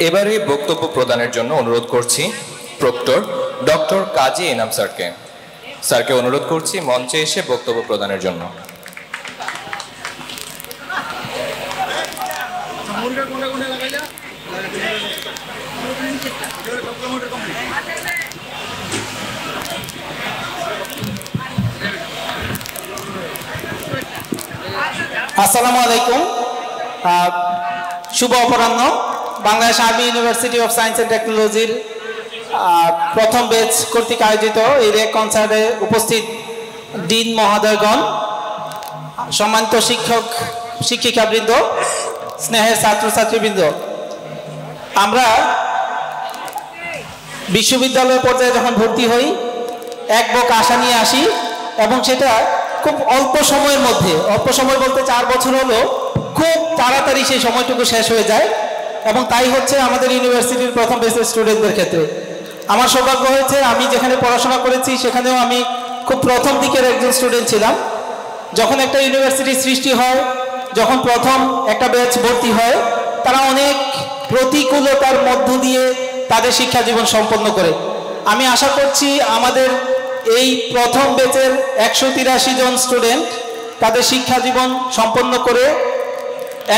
এবারে বক্তব্য প্রদানের জন্য অনুরোধ করছি প্রক্টর ডক্টর কাজী এনাম স্যারকে। স্যারকে অনুরোধ করছি মঞ্চে এসে বক্তব্য প্রদানের জন্য। আসসালামু আলাইকুম, শুভ অপরাহ্ন। Bangladesh army university of science and টেকনোলজির প্রথম ব্যাচ কর্তৃক আয়োজিত এই রেক কনসার্টে উপস্থিত ডিন মহোদয়গণ, সম্মানিত শিক্ষক শিক্ষিকাবৃন্দ, স্নেহের ছাত্রছাত্রীবৃন্দ, আমরা বিশ্ববিদ্যালয় পর্যায়ে যখন ভর্তি হই এক বুক আশা নিয়ে আসি এবং সেটা খুব অল্প সময়ের মধ্যে, অল্প সময় বলতে 4 বছর হলো, খুব তাড়াতাড়ি সেই সময়টুকু শেষ হয়ে যায় এবং তাই হচ্ছে আমাদের ইউনিভার্সিটির প্রথম ব্যাচের স্টুডেন্টদের ক্ষেত্রে। আমার সৌভাগ্য হয়েছে আমি যেখানে পড়াশোনা করেছি সেখানেও আমি খুব প্রথম দিকের একজন স্টুডেন্ট ছিলাম। যখন একটা ইউনিভার্সিটির সৃষ্টি হয়, যখন প্রথম একটা ব্যাচ ভর্তি হয়, তারা অনেক প্রতিকূলতার মধ্য দিয়ে তাদের শিক্ষা জীবন সম্পন্ন করে। আমি আশা করছি আমাদের এই প্রথম ব্যাচের 183 জন স্টুডেন্ট তাদের শিক্ষা জীবন সম্পন্ন করে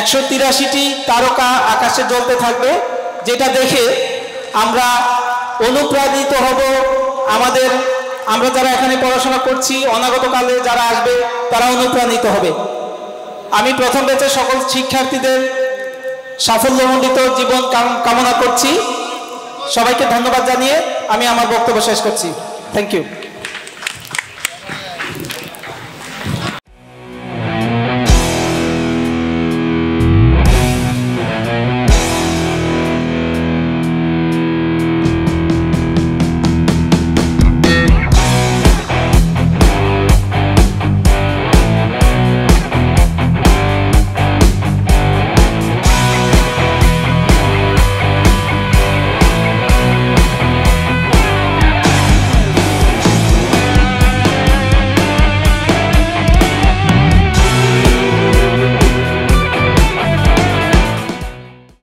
183টি তারকা আকাশে জ্বলতে থাকবে, যেটা দেখে আমরা অনুপ্রাণিত হব। আমরা যারা এখানে পড়াশোনা করছি, অনাগতকালে যারা আসবে তারা অনুপ্রাণিত হবে। আমি প্রথম ব্যাচের সকল শিক্ষার্থীদের সাফল্যমণ্ডিত জীবন কামনা করছি। সবাইকে ধন্যবাদ জানিয়ে আমি আমার বক্তব্য শেষ করছি। Thank you.